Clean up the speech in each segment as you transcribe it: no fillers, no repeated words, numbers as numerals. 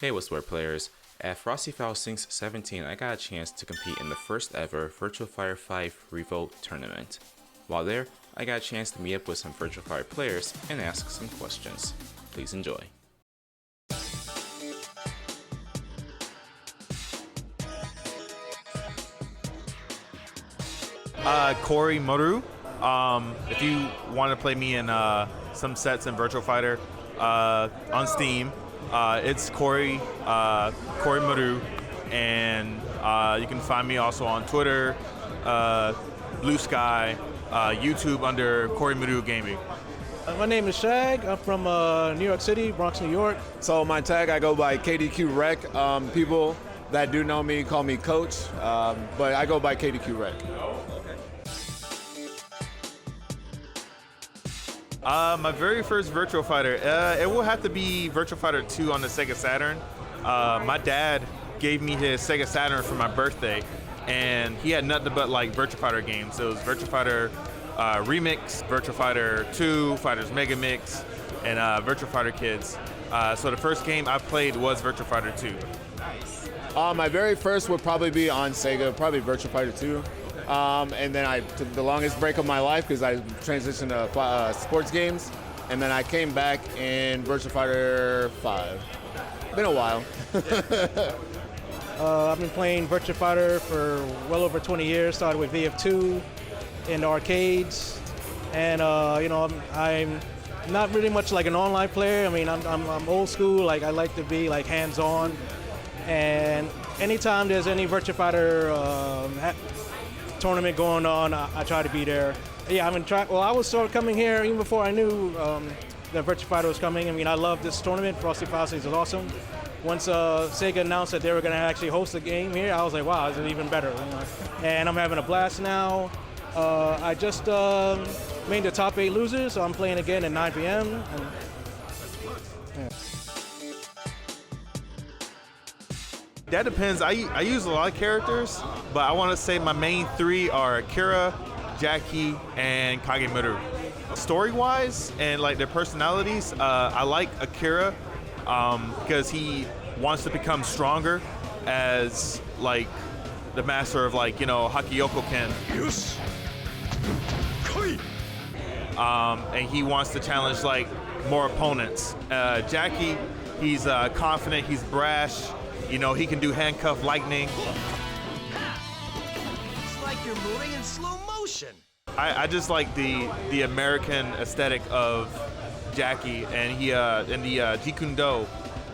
Hey, what's up, players? At Frosty Faustings XVII, I got a chance to compete in the first ever Virtua Fighter 5 R.E.V.O tournament. While there, I got a chance to meet up with some Virtua Fighter players and ask some questions. Please enjoy. Corey Moru. If you want to play me in some sets in Virtua Fighter on Steam, it's Corey Moru, and you can find me also on Twitter, Blue Sky, YouTube under Corey Moru Gaming. My name is Shag. I'm from New York City, Bronx, New York. So my tag, I go by KDQ Rec. People that do know me call me Coach, but I go by KDQ Rec. My very first Virtua Fighter, it will have to be Virtua Fighter 2 on the Sega Saturn. My dad gave me his Sega Saturn for my birthday, and he had nothing but like Virtua Fighter games. So it was Virtua Fighter Remix, Virtua Fighter 2, Fighters Mega Mix, and Virtua Fighter Kids. So the first game I played was Virtua Fighter 2. Nice. My very first would probably be on Sega, probably Virtua Fighter 2. And then I took the longest break of my life because I transitioned to sports games. And then I came back in Virtua Fighter 5. Been a while. I've been playing Virtua Fighter for well over 20 years. Started with VF2 in the arcades, and I'm not really much like an online player. I mean, I'm old school. Like I like to be like hands-on, and anytime there's any Virtua Fighter tournament going on, I try to be there. Yeah, I've been trying. Well, I was sort of coming here even before I knew that Virtua Fighter was coming. I mean, I love this tournament. Frosty Faustings is awesome. Once Sega announced that they were going to actually host a game here, I was like, wow, this is even better. You know? And I'm having a blast now. I just made the top 8 losers, so I'm playing again at 9 p.m. And, yeah. That depends. I use a lot of characters, but I want to say my main 3 are Akira, Jackie, and Kagemuru. Story-wise and like their personalities, I like Akira because he wants to become stronger as like the master of like, Hakiyoko Ken. And he wants to challenge like more opponents. Jackie, he's confident, he's brash. He can do handcuff lightning. It's like you're moving in slow motion. I just like the American aesthetic of Jackie, and he and the Jeet Kune Do,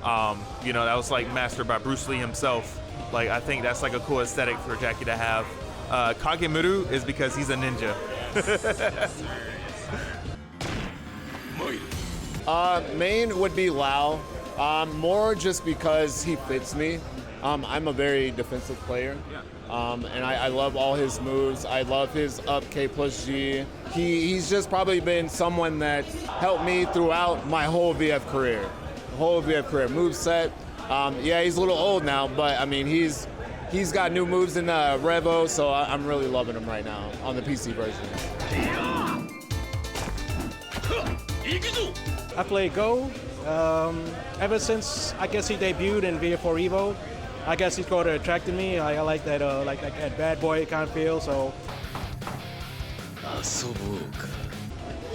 that was like mastered by Bruce Lee himself. Like I think that's like a cool aesthetic for Jackie to have. Kagemuru is because he's a ninja. Main would be Lao. More just because he fits me. I'm a very defensive player, and I love all his moves. I love his up K plus G. He's just probably been someone that helped me throughout my whole VF career. Moveset. Yeah, he's a little old now, but I mean he's got new moves in R.E.V.O, so I'm really loving him right now on the PC version. I play Go. Ever since I guess he debuted in VF4 R.E.V.O, I guess he's sort of attracted me. I like that like that bad boy kind of feel. So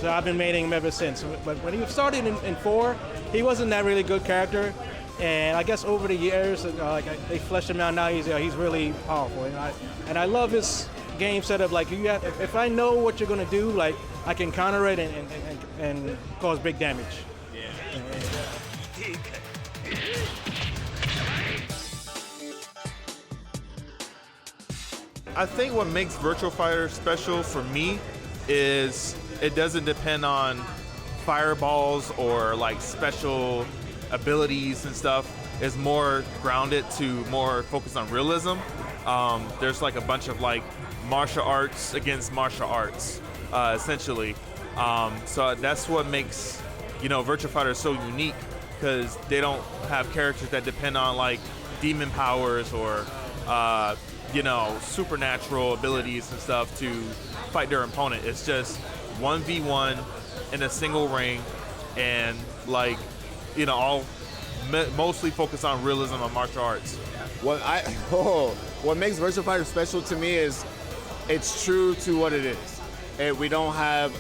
I've been mating him ever since. But when he started in 4, he wasn't that really good character. And I guess over the years, they fleshed him out. Now he's really powerful. And I love his game setup. Like if I know what you're gonna do, like I can counter it and cause big damage. I think what makes Virtua Fighter special for me is it doesn't depend on fireballs or like special abilities and stuff. It's more grounded to more focused on realism. There's like a bunch of like martial arts against martial arts, essentially. So that's what makes Virtua Fighter so unique, because they don't have characters that depend on like demon powers or supernatural abilities and stuff to fight their opponent. It's just 1v1 in a single ring, and like all mostly focus on realism and martial arts. What makes Virtua Fighter special to me is it's true to what it is. We don't have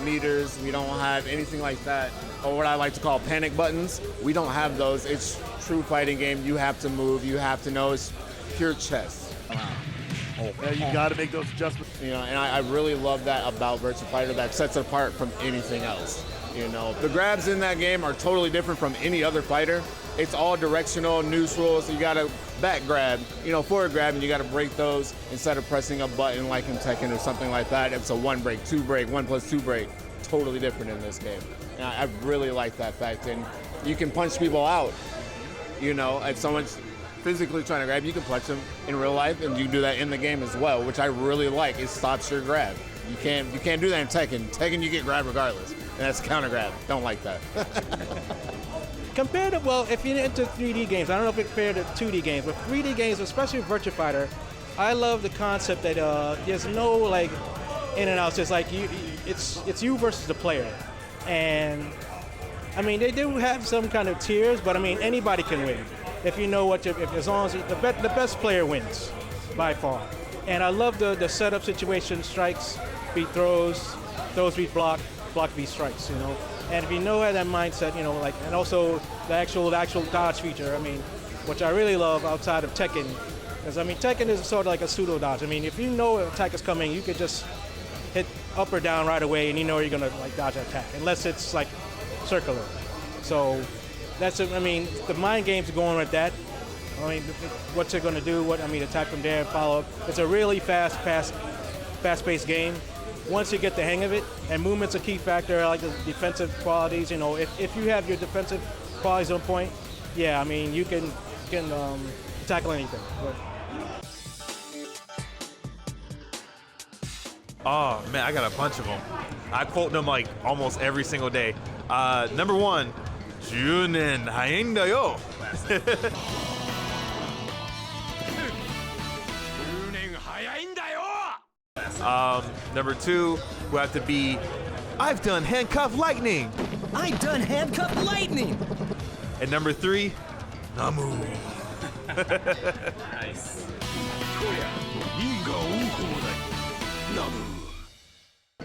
meters, we don't have anything like that, or what I like to call panic buttons. We don't have those. It's true fighting game. You have to move, you have to know. It's pure chess. Yeah, you got to make those adjustments. You know, and I really love that about Virtua Fighter. That sets it apart from anything else. You know, the grabs in that game are totally different from any other fighter. It's all directional, neutral, so you gotta back grab, you know, forward grab, and you gotta break those instead of pressing a button like in Tekken or something like that. It's a 1 break, 2 break, 1+2 break. Totally different in this game. And I really like that fact. And you can punch people out. You know, if someone's physically trying to grab, you can punch them in real life, and you do that in the game as well, which I really like. It stops your grab. You can't do that in Tekken. Tekken, you get grabbed regardless, and that's counter grab. Don't like that. Compared to, well, if you're into 3D games, I don't know if it's compared to 2D games, but 3D games, especially Virtua Fighter, I love the concept that there's no like in and outs. It's like it's you versus the player, and I mean they do have some kind of tiers, but I mean anybody can win if you know what as long as the best player wins by far. And I love the setup situation: strikes beat throws, throws beat block, block beat strikes. You know. And if you know that mindset, you know, like, and also the actual dodge feature, I mean, which I really love outside of Tekken, because I mean, Tekken is sort of like a pseudo dodge. I mean, if you know an attack is coming, you could just hit up or down right away, and you know you're gonna like dodge an attack, unless it's like circular. So that's, I mean, the mind games are going with that. I mean, what's it gonna do? Attack from there and follow up. It's a really fast-paced game. Once you get the hang of it, and movement's a key factor. I like the defensive qualities. You know, if you have your defensive qualities on point, yeah, I mean, you can tackle anything. But. Oh man, I got a bunch of them. I quote them like almost every single day. Number 1, 10年早いんだよ. Number 2 will have to be, I've done handcuff lightning. I done handcuff lightning. And number 3, Namu. Nice.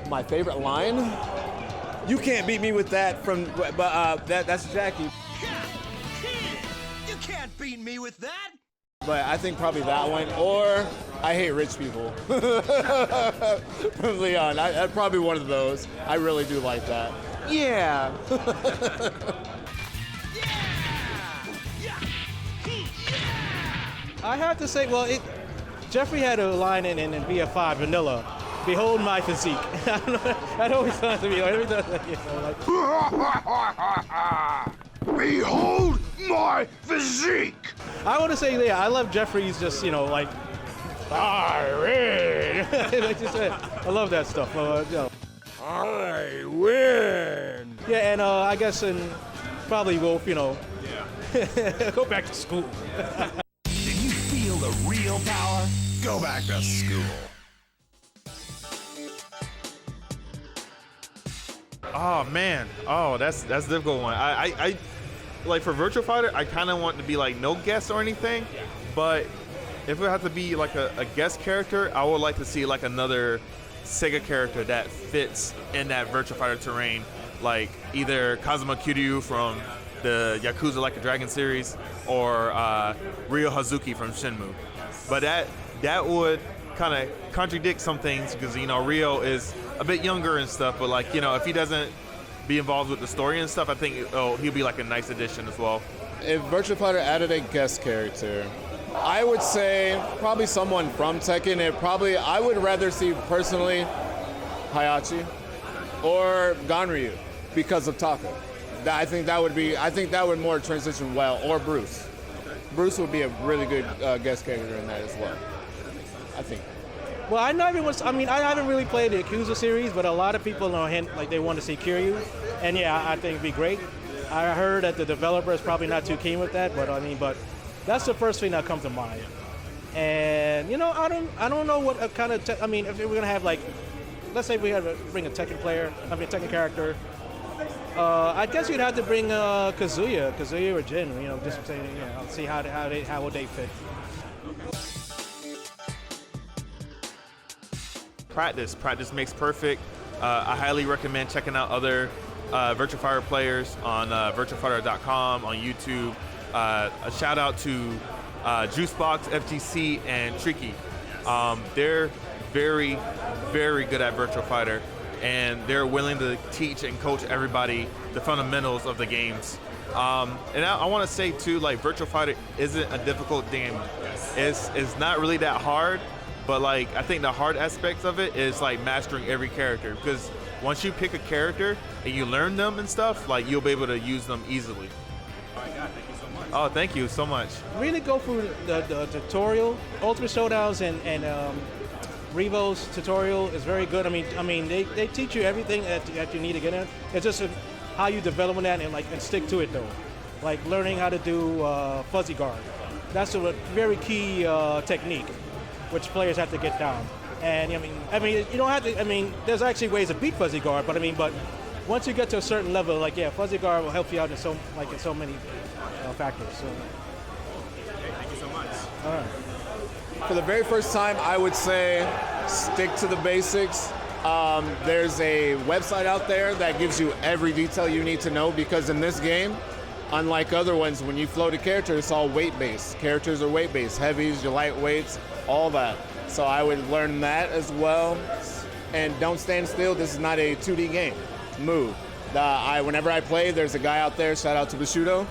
My favorite line? You can't beat me with that that's Jackie. You can't beat me with that. But I think probably that one, or I hate rich people. From Leon, probably one of those. I really do like that. Yeah. I have to say, well, Jeffrey had a line in VF5 Vanilla. Behold my physique. That always sounds to me every time. Behold my physique. I want to say, yeah, I love Jeffrey's just, you know, like, I win. Like you said, I love that stuff. You know. I win. Yeah, and I guess probably Wolf, you know, go back to school. Did you feel the real power? Go back to school. Oh man, that's a difficult one. I like for Virtua Fighter, I kind of want to be like no guest or anything, but if it had to be like a guest character, I would like to see like another Sega character that fits in that Virtua Fighter terrain, like either Kazuma Kiryu from the Yakuza Like a Dragon series or Ryo Hazuki from Shenmue. But that would kind of contradict some things because, you know, Ryo is a bit younger and stuff, but like, you know, if he doesn't be involved with the story and stuff, I think he'll be like a nice addition as well. If Virtua Fighter added a guest character, I would say probably someone from Tekken. I would rather see personally Hayachi or Ganryu because of Taka. I think that would more transition well, or Bruce. Bruce would be a really good guest character in that as well, I think. Well, I haven't really played the Yakuza series, but a lot of people know like they want to see Kiryu, and yeah, I think it'd be great. I heard that the developer is probably not too keen with that, but that's the first thing that comes to mind. And you know, I don't know what kind of if we're gonna have like, let's say we have bring a Tekken player, Tekken character. I guess you'd have to bring Kazuya or Jin. You know, just to, see how would they fit. Practice makes perfect. I highly recommend checking out other Virtua Fighter players on virtuafighter.com, on YouTube. A shout out to Juicebox, FGC, and Tricky. They're very, very good at Virtua Fighter, and they're willing to teach and coach everybody the fundamentals of the games. And I want to say too, like, Virtua Fighter isn't a difficult game. It's not really that hard, but like I think the hard aspects of it is like mastering every character, because once you pick a character and you learn them and stuff, like you'll be able to use them easily. Oh my God, thank you so much. Oh, thank you so much. Really go through the tutorial. Ultimate Showdowns and R.E.V.O's tutorial is very good. I mean they teach you everything that you need to get in. It's just how you develop that and stick to it though. Like learning how to do fuzzy guard. That's a very key technique, which players have to get down. And I mean, you don't have to. I mean, there's actually ways to beat fuzzy guard, but once you get to a certain level, like fuzzy guard will help you out in so many factors. So. Okay, thank you so much. All right. For the very first time, I would say stick to the basics. There's a website out there that gives you every detail you need to know, because in this game, unlike other ones, when you float a character, it's all weight-based. Characters are weight-based, heavies, your lightweights, all that. So I would learn that as well. And don't stand still. This is not a 2D game. Move. Whenever I play, there's a guy out there, shout out to Bushido.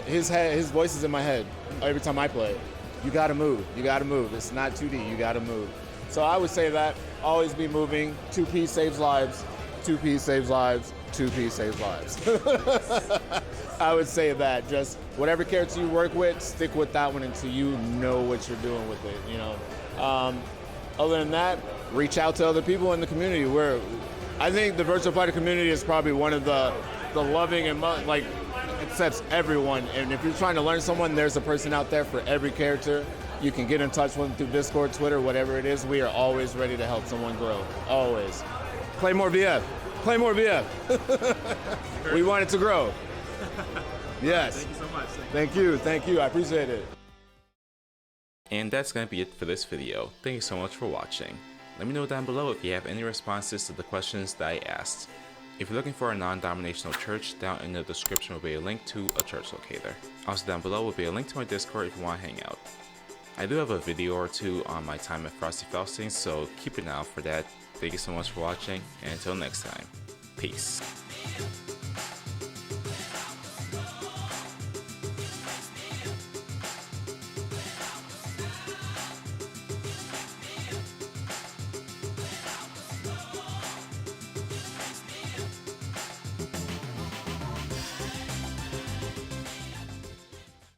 His voice is in my head every time I play. You gotta move. You gotta move. It's not 2D. You gotta move. So I would say that. Always be moving. 2P saves lives. 2P saves lives. 2P saves lives. I would say that. Just whatever character you work with, stick with that one until you know what you're doing with it. Other than that, reach out to other people in the community. I think the Virtua Fighter community is probably one of the loving and accepts everyone. And if you're trying to learn someone, there's a person out there for every character. You can get in touch with them through Discord, Twitter, whatever it is. We are always ready to help someone grow. Always. Play more VF. Play more VF. We want it to grow. Yes. Thank you so much. Thank you. I appreciate it. And that's gonna be it for this video. Thank you so much for watching. Let me know down below if you have any responses to the questions that I asked. If you're looking for a non-denominational church, down in the description will be a link to a church locator. Also down below will be a link to my Discord if you want to hang out. I do have a video or two on my time at Frosty Faustings, so keep an eye out for that. Thank you so much for watching, and until next time, peace.